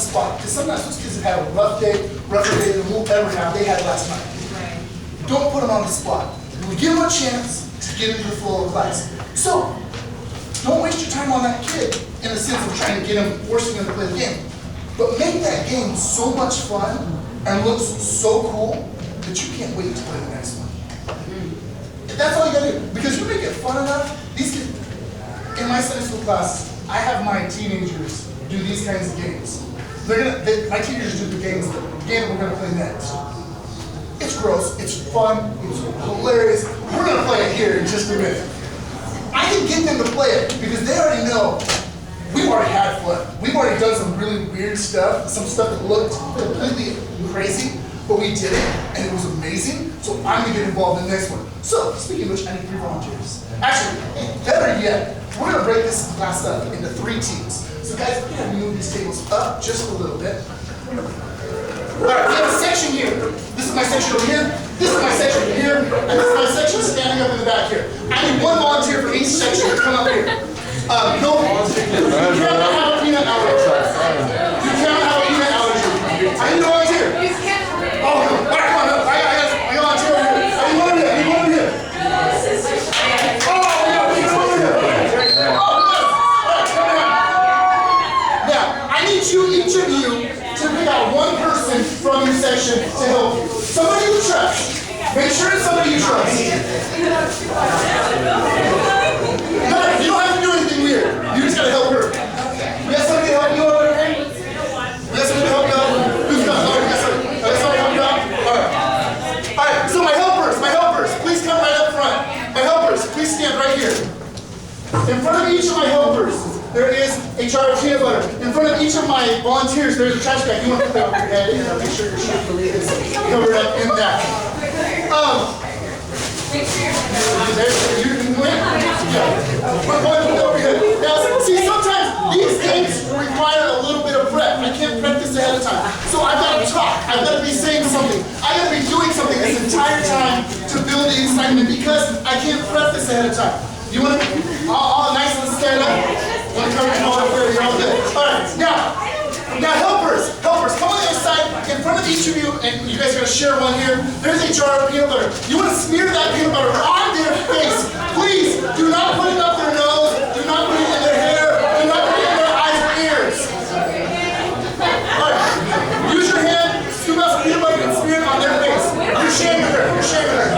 the spot. Because sometimes those kids have had a rough day, rougher day than we'll ever have. They had last night. Right. Don't put them on the spot. We give them a chance to get into the flow of class. So, don't waste your time on that kid in the sense of trying to get him, forcing him to play the game. But make that game so much fun and looks so cool that you can't wait to play the next one. That's all you gotta do. Because you make it fun enough, these kids, in my Sunday school class, I have my teenagers do these kinds of games. My teenagers do the game that we're gonna play next. It's gross, it's fun, it's hilarious. We're gonna play it here in just a minute. I can get them to play it because they already know we've already had fun. We've already done some really weird stuff, some stuff that looked completely crazy, but we did it and it was amazing. So I'm gonna get involved in the next one. So, speaking of which, I need 3 volunteers. Actually, better yet, we're gonna break this class up into 3 teams. So guys, we're gonna move these tables up just a little bit. All right, we have a section here. This is my section over here. This is my section over here. And this is my section standing up in the back here. I need 1 volunteer for each section to come up here. No, you cannot have a peanut allergy. You cannot have a peanut allergy. I need a volunteer. Oh, no. All right, come on. I got a volunteer over here. I need one over here. I need one over here. Oh, yeah, we need one over here. Oh, good. All right, come on. Now, I need each of you, to pick out 1 person from your section to help you. Somebody you trust. Make sure it's somebody you trust. No, you don't have to do anything weird. You just gotta help her. We got somebody to help you over there? We got somebody to help you out? Who's got? Oh, we got somebody to help you out? Alright. Alright, so my helpers, please come right up front. My helpers, please stand right here. In front of each of my helpers, there is a jar of peanut butter. In front of each of my volunteers, there's a trash bag. You want to put that over your head and make sure your shirt is covered up in that. Now, see, sometimes these games require a little bit of prep. I can't prep this ahead of time. So I've got to talk. I've got to be saying something. I've got to be doing something this entire time to build the excitement because I can't prep this ahead of time. You want to all nice and stand up? Want to come in all over? You're all good. All right. Now helpers, come on the other side. In front of each of you, and you guys are going to share one here. There's a jar of peanut butter. You want to smear that peanut butter on their face. Please do not put it up their nose. Do not put it in their hair. Do not put it in their eyes or ears. All right. Use your hand, scoop out some peanut butter and smear it on their face. You're shaming her. You're shaming her.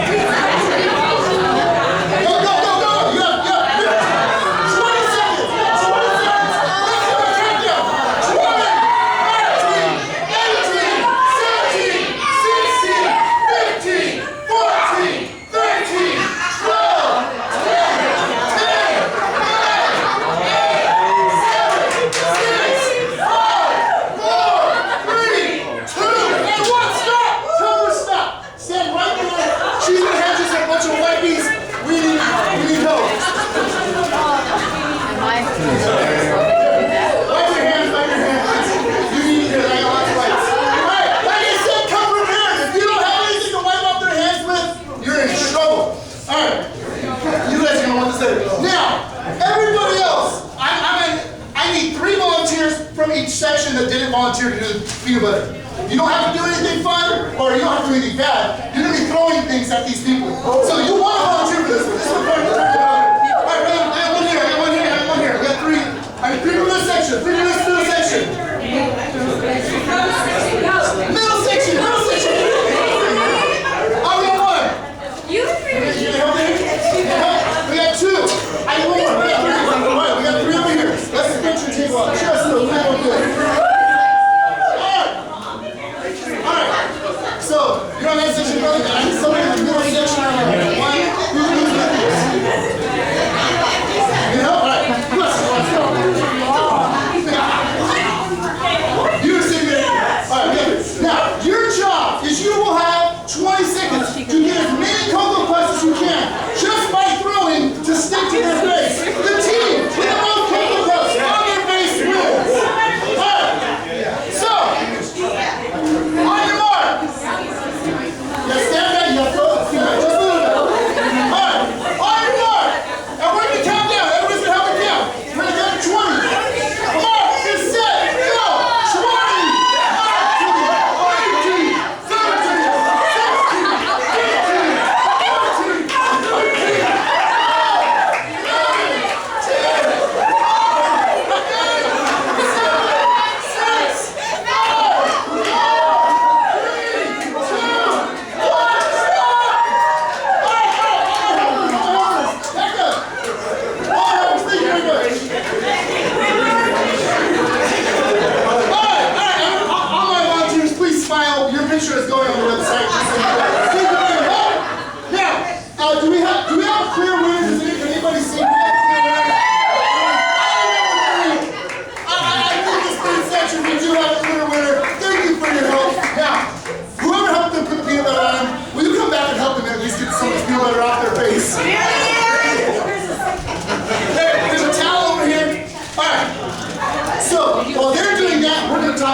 Section that didn't volunteer to do the peanut butter. You don't have to do anything fun, or you don't have to do anything bad. You're going to be throwing things at these people. So you want to volunteer for this one. This is the part of the all right, I got one here, I got one here, I got one here. We got 3. I got 3 from this section, 3 from this middle section. Middle section, middle section. Oh, we got 1. You help me? We got 2. I need 1 more. We got 3. All right, we got 3 over here. Let's get your table up. Just a little bit. So, you're on that section, brother, and I need somebody in the middle section. 1, 2, 3.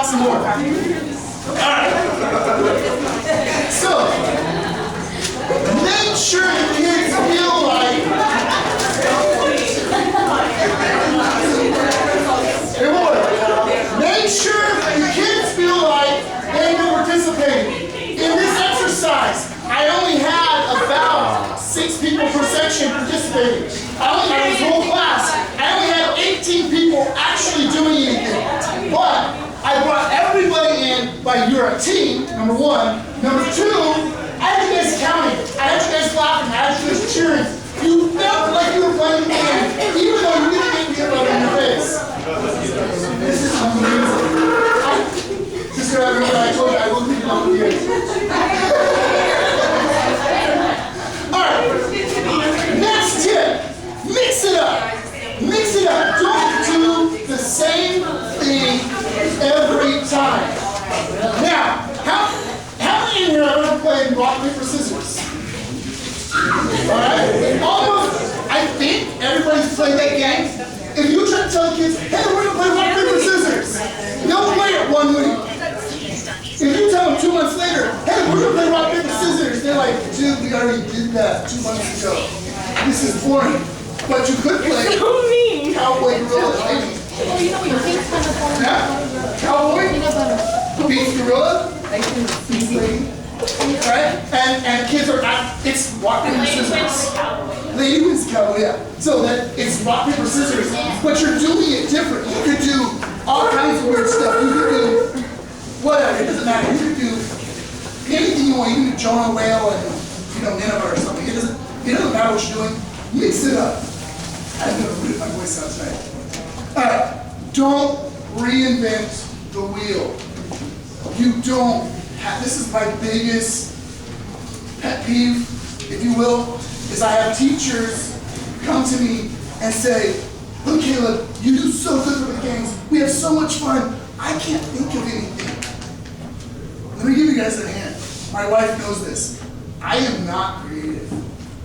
some more. All right. So, make sure the kids feel like. Make sure the kids feel like they've been participating. In this exercise, I only had about 6 people per section participating. I only had this whole class. I only had 18 people actually doing anything. But I brought everybody in by you're a team, number 1. Number 2, I had you guys counting. I had you guys laughing. I had you guys cheering. You felt like you were playing the game, even though you didn't get the elbow in your face. This is amazing. Sister, I remember I told you I will keep on with you. Alright, next tip. Mix it up. Mix it up. Don't do the same thing every time. Now, how many in here have ever played rock, paper, scissors? Alright? Almost, I think everybody's played that game. If you try to tell the kids, hey, we're going to play rock, paper, scissors, they'll play it 1 week. If you tell them 2 months later, hey, we're going to play rock, paper, scissors, they're like, dude, we already did that 2 months ago. This is boring. But you could play cowboy, gorilla, maybe. Yeah? Cowboy, beef, gorilla, right? And kids are not, it's rock, paper, scissors. Lady wins cowboy, yeah. So that it's rock, paper, scissors, but you're doing it different. You could do all kinds of weird stuff. You could do whatever, it doesn't matter. You could do anything you want. You can do Jonah Whale and, Nineveh or something. It doesn't matter what you're doing. Mix it up. I'm going to read my voice out tonight. Alright, don't reinvent the wheel. You don't have, this is my biggest pet peeve, if you will, is I have teachers come to me and say, look, Caleb, you do so good with the games. We have so much fun. I can't think of anything. Let me give you guys a hint. My wife knows this. I am not creative.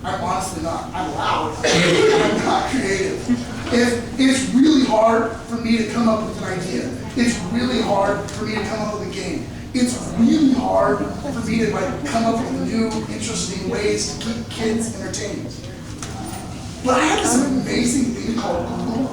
I'm honestly not. I'm loud. I'm not creative. It's really hard for me to come up with an idea. It's really hard for me to come up with a game. It's really hard for me to come up with new, interesting ways to keep kids entertained. But I have this amazing thing called Google.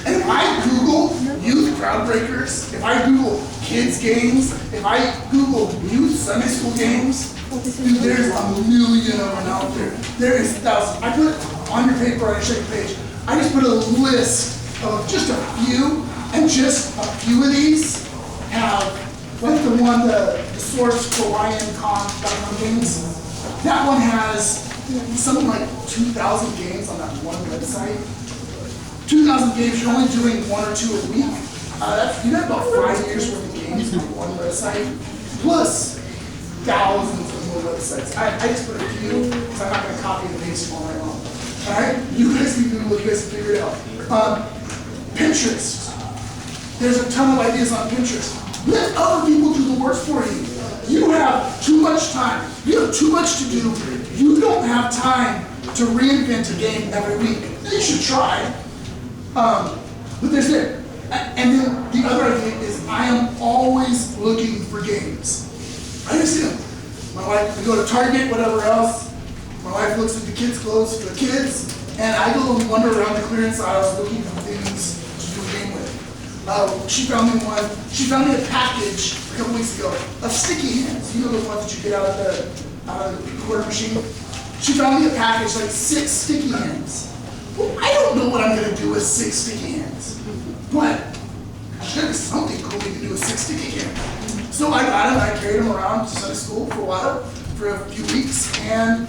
And if I Google youth crowd breakers, if I Google kids games, if I Google youth Sunday school games, dude, there's a million of them out there. There is thousands. I put on your paper, on your shape page, I just put a list of just a few, and just a few of these have, like the one, the Source Hawaiian.com games. That one has something like 2,000 games on that one website. 2,000 games, you're only doing 1 or 2 a week. You have about 5 years worth of games on one website, plus thousands of more websites. I just put a few, because I'm not going to copy and paste them all night long. Alright? You guys can Google, you guys can figure it out. Pinterest. There's a ton of ideas on Pinterest. Let other people do the work for you. You have too much time. You have too much to do. You don't have time to reinvent a game every week. You should try. But there's it. And then the other idea is I am always looking for games. I just do. My wife, we go to Target, whatever else. My wife looks at the kids' clothes for the kids, and I go and wander around the clearance aisles looking for things to do a game with. She found me a package a couple weeks ago of sticky hands. You know the ones that you get out of the quarter machine? She found me a package, like 6 sticky hands. Well, I don't know what I'm going to do with 6 sticky hands, but there's got to be something cool we can do with 6 sticky hands. So I got them, I carried them around to Sunday school for a while, for a few weeks, and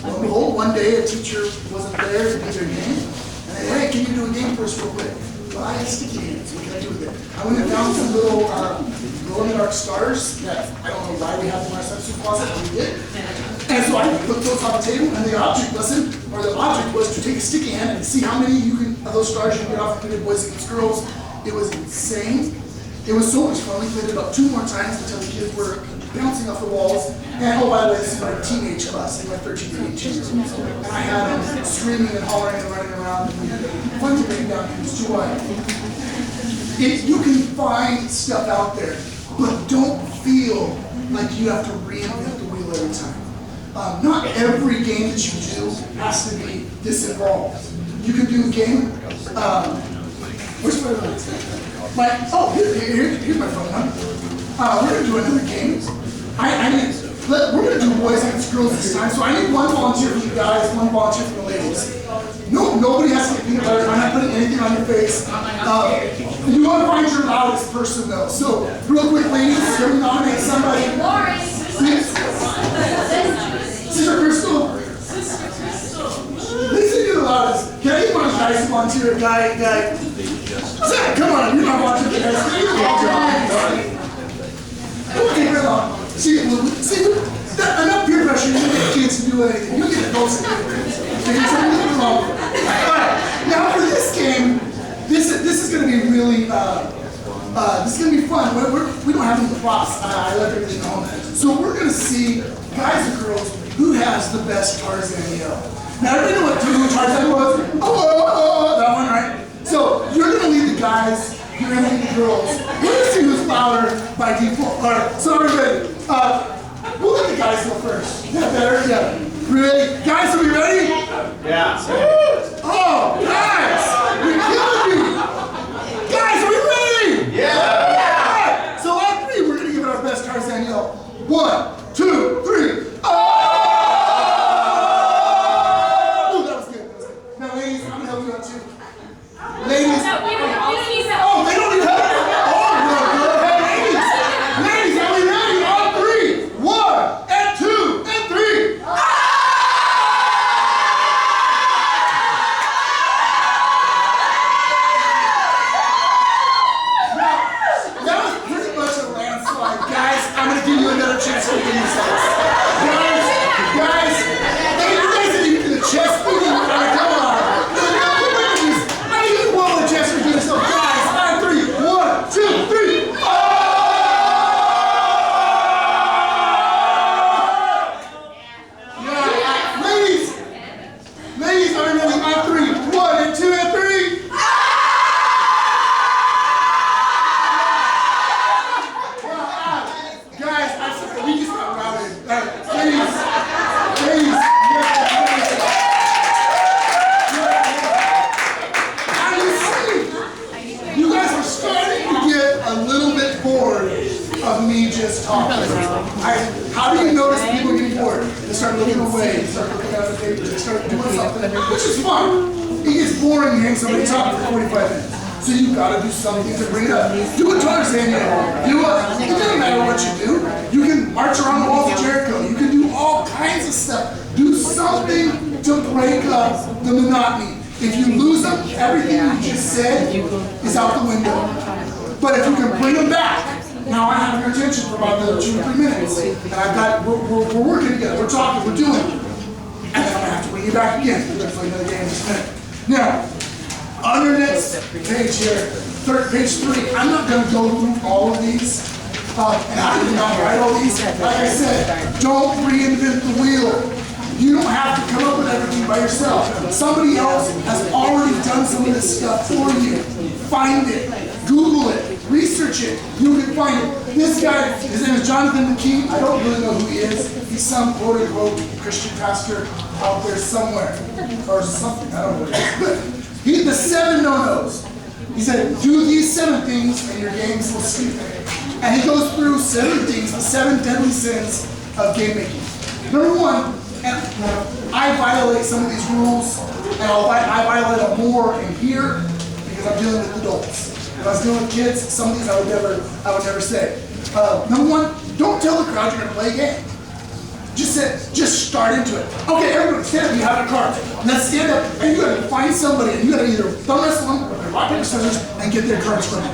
lo and behold, one day a teacher wasn't there to do their game, and they said, hey, can you do a game for us real quick? Well, I have sticky hands, what can I do with it? I went and found some little glow-in-the-dark stars that I don't know why we have in our substitute closet, but we did. And so I put those on the table, and the object was to take a sticky hand and see how many of those stars you can get off the boys against girls. It was insane. It was so much fun. We played it about 2 more times until the kids were bouncing off the walls. And oh, by the way, this is my teenage class. They were 13 to 18 years old. And I had them screaming and hollering and running around. And fun to bring down because it's too wide. You can find stuff out there, but don't feel like you have to reinvent the wheel every time. Not every game that you do has to be this involved. You can do a game. Where's my phone? Here's my phone. We're gonna do another game. We're gonna do boys against girls this time. So I need one volunteer from you guys, one volunteer from the ladies. No, nobody has to get peanut butter. I'm not putting anything on your face. You want to find your loudest person though. So real quick, ladies, can we nominate somebody? Sister Crystal. Listen to the loudest. Can I get one of the guys to volunteer? Guy. Zach, come on, you're not watching the guys. It won't take very long. See, enough peer pressure, you don't get kids to do anything. You get adults to do things. Okay, so I'm leaving alone. Alright, now for this game, this is going to be really, this is going to be fun. We don't have any props. I left everything home. So we're going to see, guys and girls, who has the best Tarzan yell. Now everybody know what Tarzan was? Oh, that one, right? So you're going to lead the guys, you're going to lead the girls. We're going to see who's louder by default. Alright, so everybody, we'll let the guys go first. Yeah, better? Yeah. Ready? Guys, are we ready? Yeah. Oh, guys! You're killing me! Guys, are we ready? Yeah! Alright, so on three, we're going to give it our best Tarzan yell. 1, 2, 3. Oh! Ooh, that was good. Now, ladies, I'm going to help you out too. Ladies. Oh, they don't need help? Oh, good. Ladies, are we ready? On 3. 1, and 2, and 3. That was pretty much a landslide. Guys, I'm going to give you another chance to win this house. Guys, you guys didn't even do the chest beating. Come on. I need you one more chance to do this. So, guys, on 3. 1, 2, 3. Oh! Yeah. Ladies, are you ready? On 3. 1, and 2, and 3. Guys, we just got routed. Ladies. Now you see, you guys are starting to get a little bit bored of me just talking. How do you notice people getting bored? They start looking away, they start looking at the paper, they start doing something, which is fun. It gets boring hearing somebody talk for 45 minutes. So you gotta do something to bring it up. Do a Tarzan yell. It doesn't matter what you do. You can march around the walls of Jericho. You can do all kinds of stuff. Do something to break up the monotony. If you lose them, everything you just said is out the window. But if you can bring them back, now I have your attention for about another 2 or 3 minutes. And we're working together, we're talking, we're doing. And then I'm gonna have to bring you back again. We're gonna play another game in just a minute. Now, on your next page here, page 3, I'm not going to go through all of these, and I did not write all these. Like I said, don't reinvent the wheel. You don't have to come up with everything by yourself. Somebody else has already done some of this stuff for you. Find it, Google it, research it. You can find it. This guy, his name is Jonathan McKee. I don't really know who he is. He's some quote-unquote Christian pastor out there somewhere, or something. I don't know what it is. He had the 7 no-nos. He said, do these 7 things and your games will sleep. And he goes through 7 things, the 7 deadly sins of game making. Number 1, and I violate some of these rules, and I violate them more in here because I'm dealing with adults. If I was dealing with kids, some of these I would never say. Number 1, don't tell the crowd you're going to play a game. Just start into it. Okay, everybody stand up, you have a card. Let's stand up, and you gotta find somebody, and you gotta either thumb wrestle them, or rock, paper, scissors, and get their cards from them.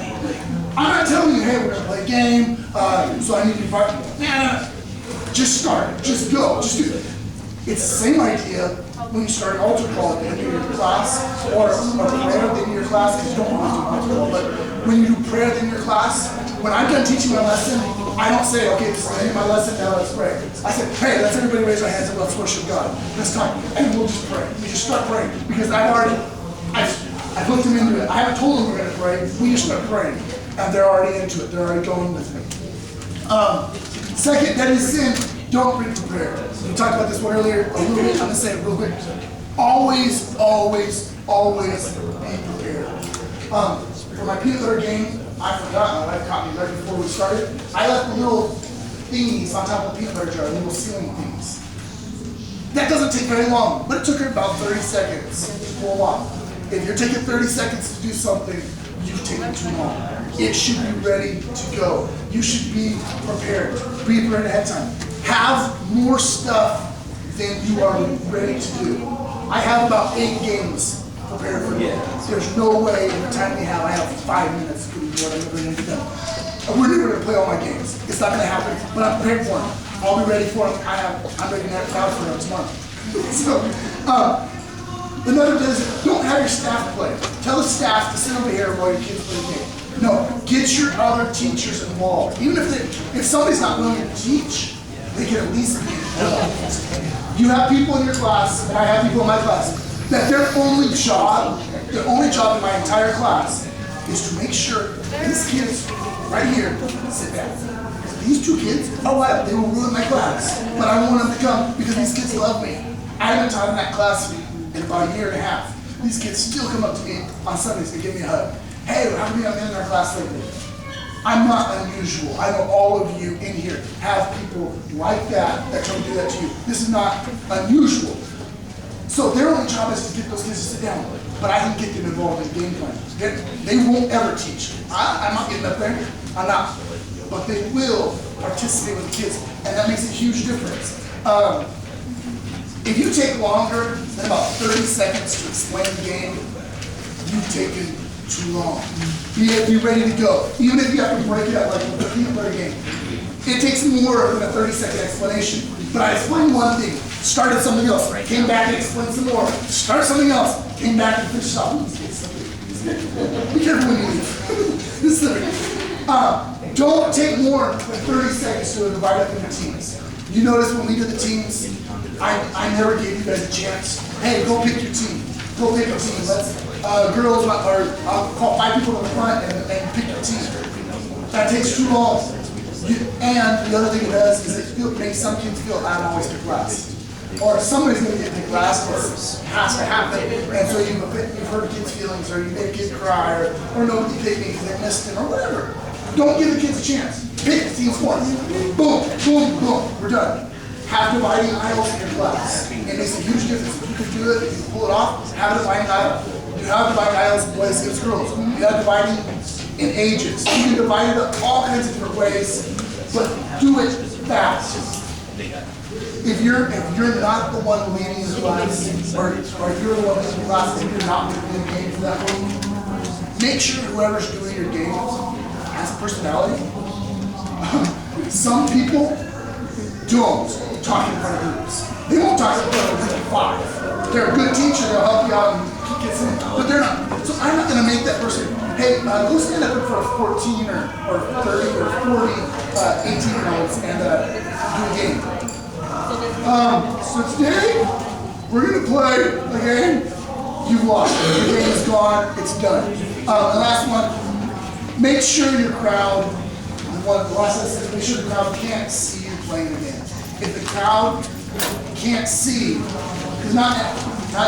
I'm not telling you, hey, we're gonna play a game, so I need you to fight. Nah. Just start, just go, just do it. It's the same idea when you start an altar call at the end of your class, or prayer at the end of your class, because you don't want to do altar call, but when you do prayer at the end of your class, when I'm done teaching my lesson, I don't say, okay, this is the end of my lesson, now let's pray. I say, hey, let's everybody raise our hands and let's worship God. Let's talk. And we'll just pray. We just start praying. Because I've put them into it. I haven't told them we're going to pray. We just start praying. And they're already into it. They're already going with me. Second, that is sin. Don't be prepared. We talked about this one earlier a little bit. I'm going to say it real quick. Always, always, always be prepared. For my peanut butter game, I forgot. My wife caught me right before we started. I left the little thingies on top of the peanut butter jar, little ceiling things. That doesn't take very long, but it took her about 30 seconds to pull off. If you're taking 30 seconds to do something, you've taken too long. It should be ready to go. You should be prepared. Be prepared ahead of time. Have more stuff than you are ready to do. I have about 8 games prepared for you. There's no way in the time we have, I have 5 minutes to do what I'm going to do. We're never going to play all my games. It's not going to happen, but I'm prepared for them. I'll be ready for them. I'm ready to have crowd for them tomorrow. So, another is, don't have your staff play. Tell the staff to sit over here while your kids play the game. No, get your other teachers involved. Even if somebody's not willing to teach, they can at least be involved. You have people in your class, and I have people in my class, that their only job in my entire class is to make sure these kids right here sit down. These 2 kids, they will ruin my class, but I want them to come because these kids love me. I haven't taught in that class in about a year and a half. These kids still come up to me on Sundays to give me a hug. Hey, how come you haven't been in our class lately? I'm not unusual. I know all of you in here have people like that come do that to you. This is not unusual. So their only job is to get those kids to sit down. But I can get them involved in game plan. They won't ever teach. I'm not getting up there. I'm not. But they will participate with the kids, and that makes a huge difference. If you take longer than about 30 seconds to explain the game, you've taken too long. Be ready to go. Even if you have to break it up like a peanut butter game. It takes more than a 30-second explanation. But I explained one thing, started something else, came back and explained some more, started something else, came back and finished off. Be careful when you leave. Don't take more than 30 seconds to divide up into teams. You notice when we did the teams, I never gave you guys a chance. Hey, go pick your team. Go pick a team. Girls, I'll call 5 people in the front and pick your team. That takes too long. And the other thing it does is it makes some kids feel I'm always picked last. Or somebody's going to get picked last, or it has to happen. And so you've hurt kids' feelings, or you made a kid cry, or nobody picked me because they missed it, or whatever. Don't give the kids a chance. Pick the teams once. Boom, boom, boom. We're done. Have dividing aisles in your class. It makes a huge difference. If you can do it, if you can pull it off, have a dividing aisle. You have dividing aisles, boys against girls. You have dividing in ages. You can divide it up all kinds of different ways, but do it fast. If you're not the one leading the class, or if you're the one leading the class and you're not doing the game for that one, make sure whoever's doing your game has a personality. Some people don't talk in front of groups. They won't talk in front of a group of 5. They're a good teacher, they'll help you out and get some, but they're not. So I'm not going to make that person, hey, go stand up in front of 14 or 30 or 40 18-year-olds and do a game. So today, we're going to play a game. You've lost. The game is gone. It's done. The last one, make sure your crowd, the last one says, make sure the crowd can't see you playing the game. If the crowd can't see, because not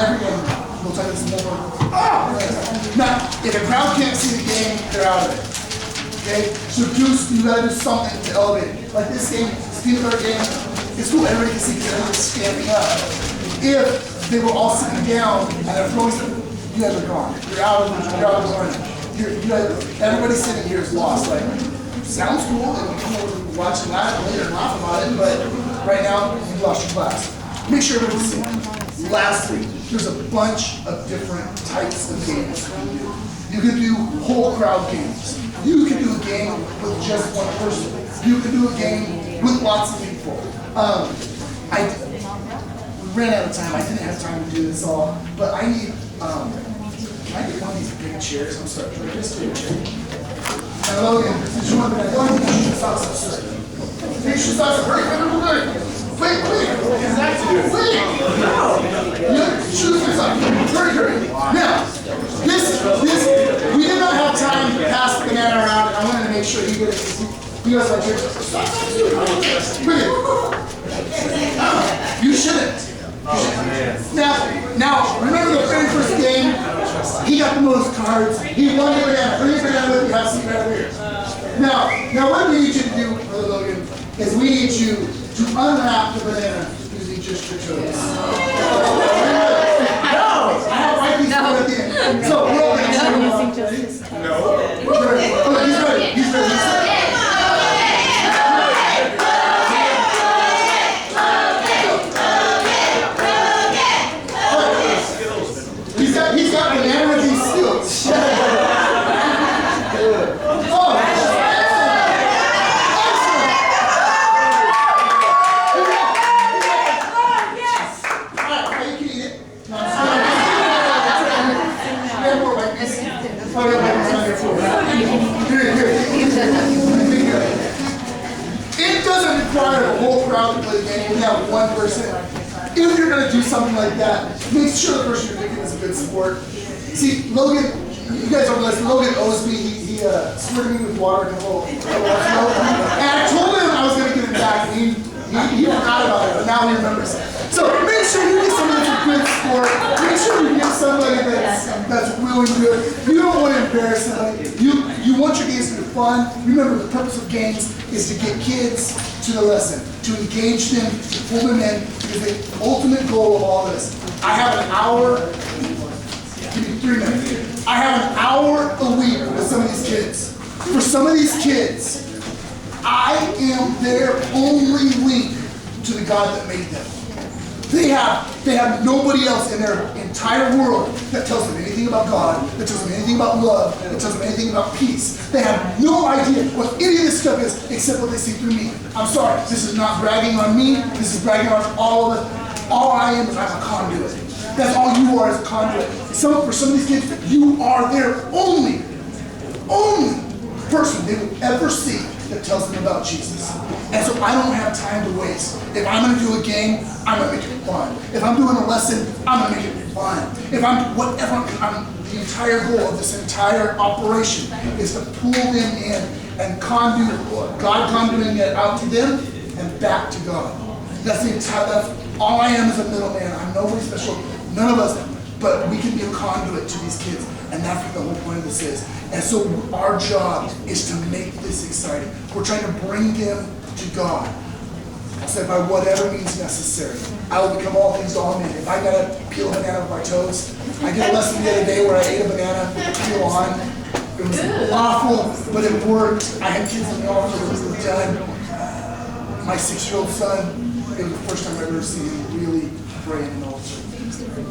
every game, we'll talk this more. Now, if a crowd can't see the game, they're out of it. Okay? So you gotta do something to elevate it. Like this game, this peanut butter game, it's cool, everybody can see because everybody's standing up. If they were all sitting down and they're throwing stuff, you guys are gone. You're out of the learning. Everybody sitting here is lost. Like, sounds cool, and we come over and watch it later and laugh about it, but right now, you've lost your class. Make sure everybody's sitting. Lastly, there's a bunch of different types of games you can do. You can do whole crowd games. You can do a game with just one person. You can do a game with lots of people. We ran out of time. I didn't have time to do this all, but I need, can I get one of these big chairs? I'm sorry, can I just do a chair? And Logan, did you want to go ahead and finish your socks, sir? Finish your socks, hurry. Wait. Wait. No. Choose your socks. Hurry. Now, this we did not have time to pass the banana around, and I wanted to make sure you get it. You guys like it? Bring it. You shouldn't. Now, remember the very first game? He got the most cards. He won the banana. Bring your banana with you. Have some right here. Now, what we need you to do, Brother Logan, is we need you to unwrap the banana using just your toes. No. So we're all going to No. Oh, he's ready. He's ready. He's got banana with these skills. It doesn't require the whole crowd to play the game. We have one person. If you're going to do something like that, make sure the person you're picking is a good sport. See, Logan, you guys don't listen. Logan owes me. He squirted me with water in a little and I told him I was going to get him back, and he forgot about it, but now he remembers it. So make sure you get somebody that's a good sport. Make sure you get somebody that's really good. You don't want to embarrass somebody. You want your games to be fun. Remember, the purpose of games is to get kids to the lesson, to engage them, to pull them in, because the ultimate goal of all this. I have an hour, give me 3 minutes. I have an hour a week with some of these kids. For some of these kids, I am their only link to the God that made them. They have nobody else in their entire world that tells them anything about God, that tells them anything about love, that tells them anything about peace. They have no idea what any of this stuff is except what they see through me. I'm sorry, this is not bragging on me, this is bragging on all of us. All I am is I'm a conduit. That's all you are, is a conduit. For some of these kids, you are their only person they will ever see that tells them about Jesus. And so I don't have time to waste. If I'm going to do a game, I'm going to make it fun. If I'm doing a lesson, I'm going to make it fun. If I'm whatever, the entire goal of this entire operation is to pull them in and God conduiting it out to them and back to God. That's all I am is a middleman. I'm nobody special. None of us, but we can be a conduit to these kids. And that's what the whole point of this is. And so our job is to make this exciting. We're trying to bring them to God. I said, by whatever means necessary. I will become all things to all men. If I got to peel a banana with my toes, I did a lesson the other day where I ate a banana with the peel on. It was awful, but it worked. I had kids in the office that was done. My 6-year-old son, it was the first time I've ever seen him really pray in an altar.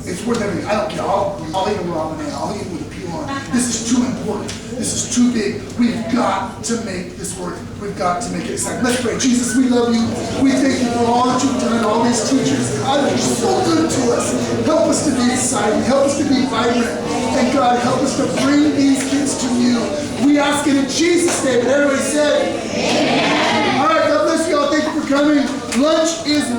It's worth everything. I don't care. I'll eat a raw banana. I'll eat it with a peel on. This is too important. This is too big. We've got to make this work. We've got to make it exciting. Let's pray. Jesus, we love you. We thank you for all that you've done, all these teachers. God, you're so good to us. Help us to be exciting. Help us to be vibrant. And God, help us to bring these kids to you. We ask it in Jesus' name. And everybody said, amen. All right, God bless you all. Thank you for coming. Lunch is